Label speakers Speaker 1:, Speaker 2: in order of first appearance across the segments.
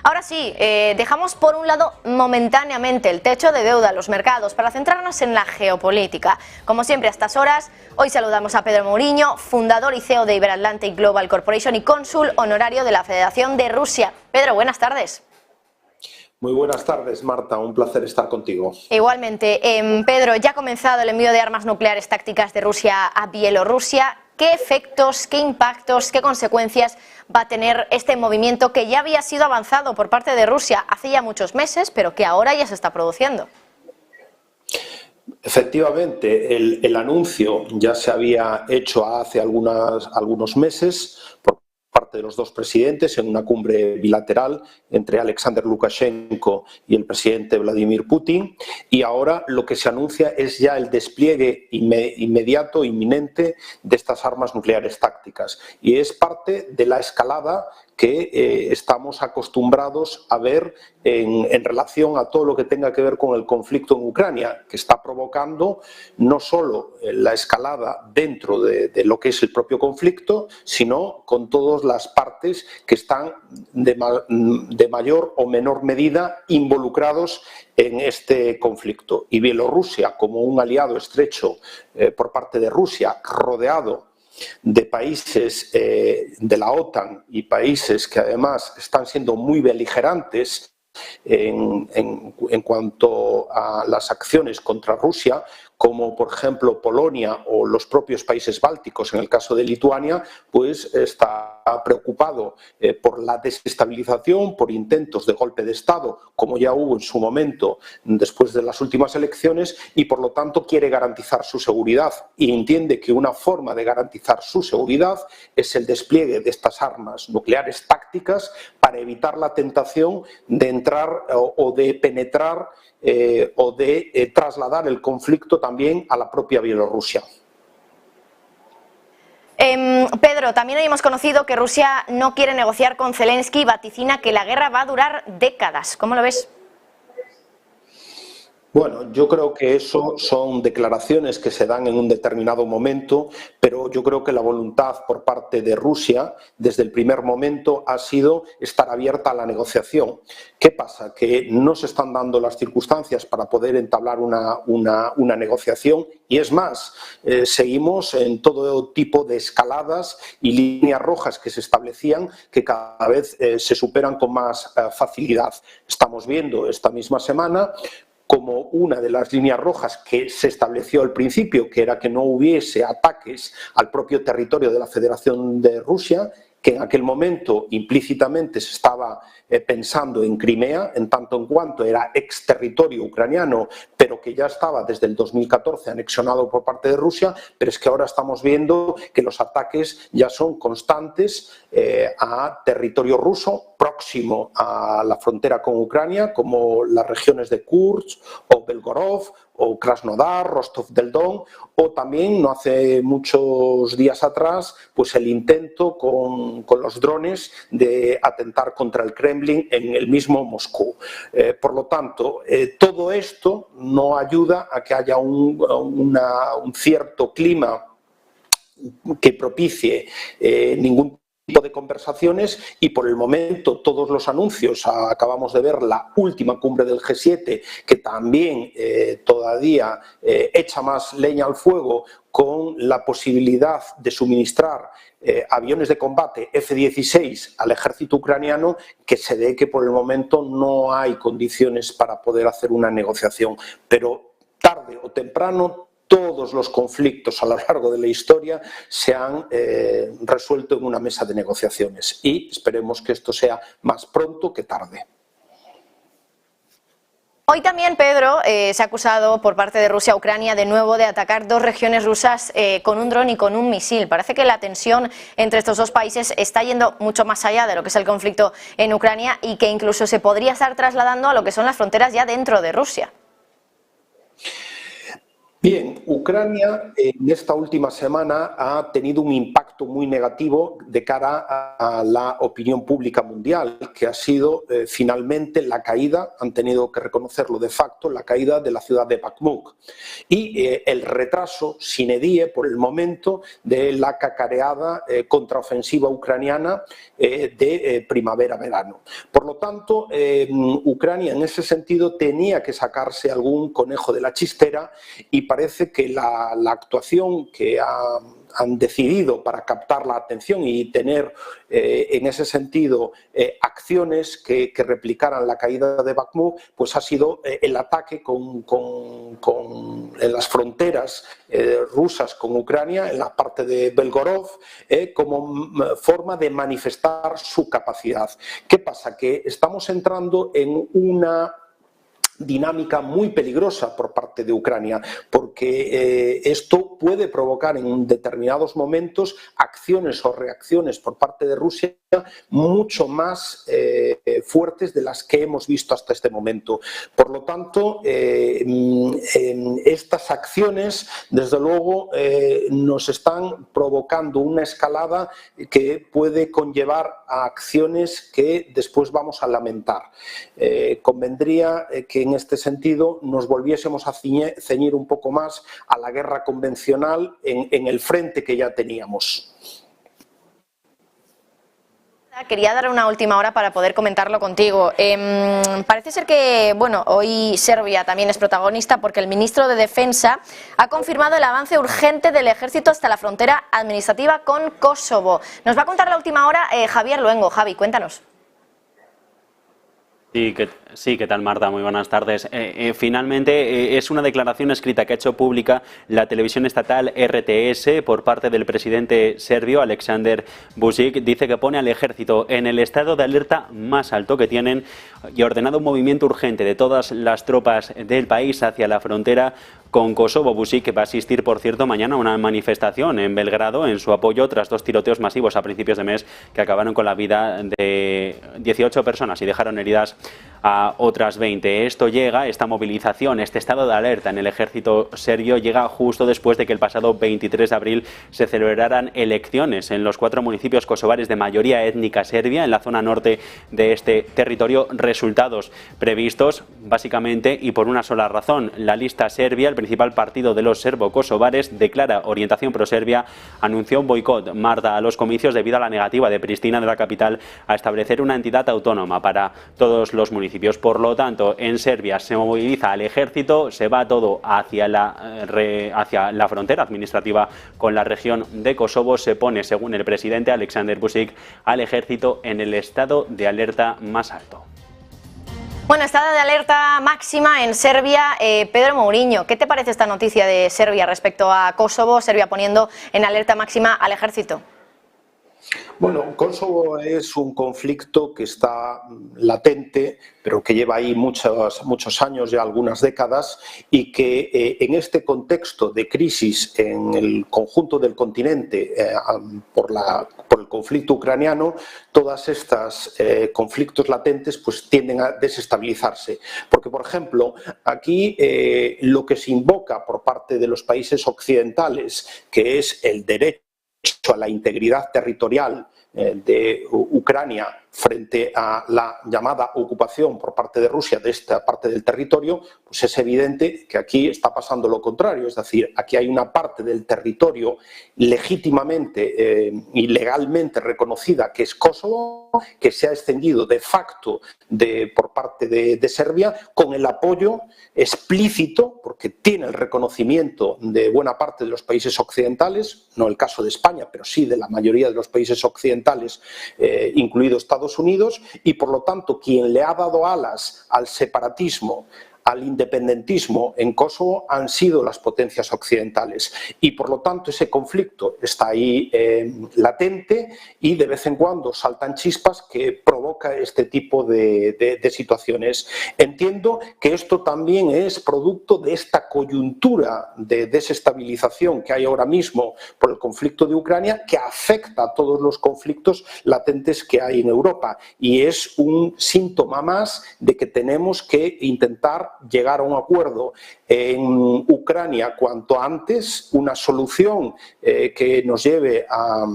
Speaker 1: Ahora sí, dejamos por un lado momentáneamente el techo de deuda, los mercados, para centrarnos en la geopolítica. Como siempre a estas horas, hoy saludamos a Pedro Mouriño, fundador y CEO de Iberatlantic Global Corporation y cónsul honorario de la Federación de Rusia. Pedro, buenas tardes.
Speaker 2: Muy buenas tardes, Marta. Un placer estar contigo.
Speaker 1: Igualmente. Pedro, ya ha comenzado el envío de armas nucleares tácticas de Rusia a Bielorrusia. ¿Qué efectos, qué impactos, qué consecuencias va a tener este movimiento que ya había sido avanzado por parte de Rusia hace ya muchos meses, pero que ahora ya se está produciendo?
Speaker 2: Efectivamente, el anuncio ya se había hecho hace algunos meses por parte de los dos presidentes en una cumbre bilateral entre Alexander Lukashenko y el presidente Vladimir Putin, y ahora lo que se anuncia es ya el despliegue inmediato, inminente de estas armas nucleares tácticas, y es parte de la escalada que estamos acostumbrados a ver en relación a todo lo que tenga que ver con el conflicto en Ucrania, que está provocando no solo la escalada dentro de lo que es el propio conflicto, sino con todas las partes que están de mayor o menor medida involucrados en este conflicto. Y Bielorrusia, como un aliado estrecho por parte de Rusia, rodeado de países de la OTAN y países que además están siendo muy beligerantes en cuanto a las acciones contra Rusia, como por ejemplo Polonia o los propios países bálticos, en el caso de Lituania, pues está preocupado por la desestabilización, por intentos de golpe de Estado, como ya hubo en su momento después de las últimas elecciones, y por lo tanto quiere garantizar su seguridad y entiende que una forma de garantizar su seguridad es el despliegue de estas armas nucleares tácticas para evitar la tentación de entrar o de penetrar o de trasladar el conflicto también a la propia Bielorrusia.
Speaker 1: Pedro, también hoy hemos conocido que Rusia no quiere negociar con Zelensky y vaticina que la guerra va a durar décadas. ¿Cómo lo ves?
Speaker 2: Bueno, yo creo que eso son declaraciones que se dan en un determinado momento, pero yo creo que la voluntad por parte de Rusia desde el primer momento ha sido estar abierta a la negociación. ¿Qué pasa? Que no se están dando las circunstancias para poder entablar una negociación, y es más, seguimos en todo tipo de escaladas y líneas rojas que se establecían que cada vez se superan con más facilidad. Estamos viendo esta misma semana como una de las líneas rojas que se estableció al principio, que era que no hubiese ataques al propio territorio de la Federación de Rusia, que en aquel momento implícitamente se estaba pensando en Crimea, en tanto en cuanto era exterritorio ucraniano, pero que ya estaba desde el 2014 anexionado por parte de Rusia, pero es que ahora estamos viendo que los ataques ya son constantes a territorio ruso, próximo a la frontera con Ucrania, como las regiones de Kursk o Belgorod o Krasnodar, Rostov del Don, o también, no hace muchos días atrás, pues el intento con los drones de atentar contra el Kremlin en el mismo Moscú. Por lo tanto, todo esto no ayuda a que haya un cierto clima que propicie ningún tipo de conversaciones, y por el momento todos los anuncios, acabamos de ver la última cumbre del G7 que también todavía echa más leña al fuego con la posibilidad de suministrar aviones de combate F-16 al ejército ucraniano, que se ve que por el momento no hay condiciones para poder hacer una negociación, pero tarde o temprano todos los conflictos a lo largo de la historia se han resuelto en una mesa de negociaciones, y esperemos que esto sea más pronto que tarde.
Speaker 1: Hoy también, Pedro, se ha acusado por parte de Rusia a Ucrania de nuevo de atacar dos regiones rusas con un dron y con un misil. Parece que la tensión entre estos dos países está yendo mucho más allá de lo que es el conflicto en Ucrania, y que incluso se podría estar trasladando a lo que son las fronteras ya dentro de Rusia.
Speaker 2: Bien, Ucrania en esta última semana ha tenido un impacto impacto muy negativo de cara a la opinión pública mundial, que ha sido finalmente la caída, han tenido que reconocerlo de facto, la caída de la ciudad de Bakhmut y el retraso sine die por el momento de la cacareada contraofensiva ucraniana de primavera-verano. Por lo tanto, Ucrania en ese sentido tenía que sacarse algún conejo de la chistera y parece que la actuación que han decidido para captar la atención y tener en ese sentido acciones que replicaran la caída de Bakhmut, pues ha sido el ataque en las fronteras rusas con Ucrania, en la parte de Belgorod, como forma de manifestar su capacidad. ¿Qué pasa? Que estamos entrando en una dinámica muy peligrosa por parte de Ucrania, porque esto puede provocar en determinados momentos acciones o reacciones por parte de Rusia mucho más fuertes de las que hemos visto hasta este momento. Por lo tanto, estas acciones, desde luego, nos están provocando una escalada que puede conllevar a acciones que después vamos a lamentar. Convendría que en este sentido nos volviésemos a ceñir un poco más a la guerra convencional en el frente que ya teníamos.
Speaker 1: Quería dar una última hora para poder comentarlo contigo. Parece ser que, bueno, hoy Serbia también es protagonista porque el ministro de Defensa ha confirmado el avance urgente del ejército hasta la frontera administrativa con Kosovo. Nos va a contar la última hora Javier Luengo. Javi, cuéntanos.
Speaker 3: Sí, ¿qué tal, Marta? Muy buenas tardes. Finalmente, es una declaración escrita que ha hecho pública la televisión estatal RTS por parte del presidente serbio, Aleksandar Vučić. Dice que pone al ejército en el estado de alerta más alto que tienen y ha ordenado un movimiento urgente de todas las tropas del país hacia la frontera con Kosovo. Vučić, que va a asistir, por cierto, mañana a una manifestación en Belgrado en su apoyo tras 2 tiroteos masivos a principios de mes que acabaron con la vida de 18 personas y dejaron heridas a otras 20. Esta movilización, este estado de alerta en el ejército serbio llega justo después de que el pasado 23 de abril se celebraran elecciones en los 4 municipios kosovares de mayoría étnica serbia en la zona norte de este territorio. Resultados previstos básicamente y por una sola razón: la lista serbia, el principal partido de los serbo-kosovares, declara orientación pro-serbia, anunció un boicot, Marta, a los comicios debido a la negativa de Pristina, de la capital, a establecer una entidad autónoma para todos los municipios. Por lo tanto, en Serbia se moviliza al ejército, se va todo hacia la frontera administrativa con la región de Kosovo. Se pone, según el presidente Aleksandar Vučić, al ejército en el estado de alerta más alto.
Speaker 1: Bueno, estado de alerta máxima en Serbia. Pedro Mourinho, ¿qué te parece esta noticia de Serbia respecto a Kosovo? Serbia poniendo en alerta máxima al ejército.
Speaker 2: Bueno, Kosovo es un conflicto que está latente, pero que lleva ahí muchos años, ya algunas décadas, y que en este contexto de crisis en el conjunto del continente por el conflicto ucraniano, todas estas conflictos latentes pues tienden a desestabilizarse. Porque, por ejemplo, aquí lo que se invoca por parte de los países occidentales, que es el derecho a la integridad territorial de Ucrania frente a la llamada ocupación por parte de Rusia de esta parte del territorio, pues es evidente que aquí está pasando lo contrario. Es decir, aquí hay una parte del territorio legítimamente y legalmente reconocida, que es Kosovo, que se ha extendido de facto por parte de Serbia, con el apoyo explícito, porque tiene el reconocimiento de buena parte de los países occidentales, no el caso de España, pero sí de la mayoría de los países occidentales, incluido Estados Unidos, y por lo tanto quien le ha dado alas al separatismo, al independentismo en Kosovo han sido las potencias occidentales, y por lo tanto ese conflicto está ahí latente, y de vez en cuando saltan chispas que provoca este tipo de situaciones. Entiendo que esto también es producto de esta coyuntura de desestabilización que hay ahora mismo por el conflicto de Ucrania, que afecta a todos los conflictos latentes que hay en Europa, y es un síntoma más de que tenemos que intentar llegar a un acuerdo en Ucrania cuanto antes, una solución que nos lleve a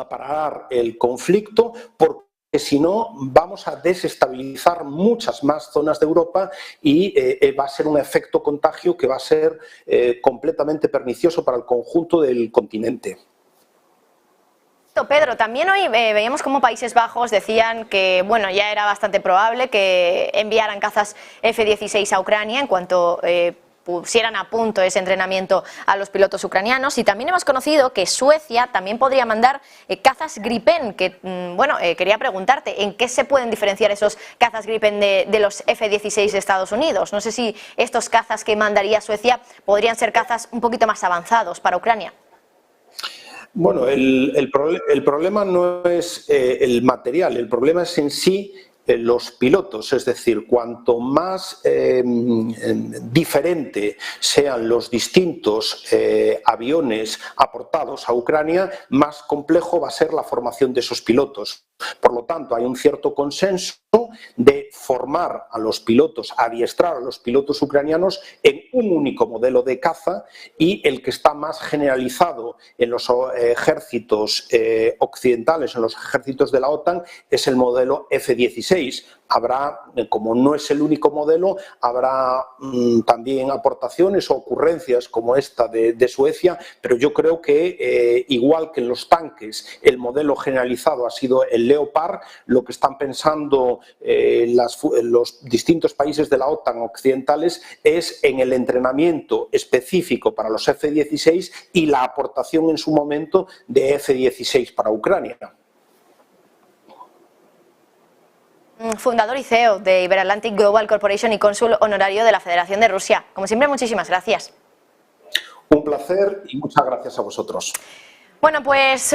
Speaker 2: parar el conflicto, porque si no vamos a desestabilizar muchas más zonas de Europa y va a ser un efecto contagio que va a ser completamente pernicioso para el conjunto del continente.
Speaker 1: Pedro, también hoy veíamos cómo Países Bajos decían que bueno, ya era bastante probable que enviaran cazas F-16 a Ucrania en cuanto pusieran a punto ese entrenamiento a los pilotos ucranianos, y también hemos conocido que Suecia también podría mandar cazas Gripen, que bueno, quería preguntarte, ¿en qué se pueden diferenciar esos cazas Gripen de los F-16 de Estados Unidos? No sé si estos cazas que mandaría Suecia podrían ser cazas un poquito más avanzados para Ucrania.
Speaker 2: Bueno, el problema no es el material, el problema es en sí los pilotos, es decir, cuanto más diferente sean los distintos aviones aportados a Ucrania, más complejo va a ser la formación de esos pilotos. Por lo tanto, hay un cierto consenso de formar a los pilotos, adiestrar a los pilotos ucranianos en un único modelo de caza, y el que está más generalizado en los ejércitos occidentales, en los ejércitos de la OTAN, es el modelo F-16. Habrá, como no es el único modelo, habrá también aportaciones o ocurrencias como esta de Suecia, pero yo creo que igual que en los tanques el modelo generalizado ha sido el Leopard, lo que están pensando los distintos países de la OTAN occidentales es en el entrenamiento específico para los F-16 y la aportación en su momento de F-16 para Ucrania.
Speaker 1: Fundador y CEO de Iberatlantic Global Corporation y cónsul honorario de la Federación de Rusia. Como siempre, muchísimas gracias.
Speaker 2: Un placer y muchas gracias a vosotros.
Speaker 1: Bueno, pues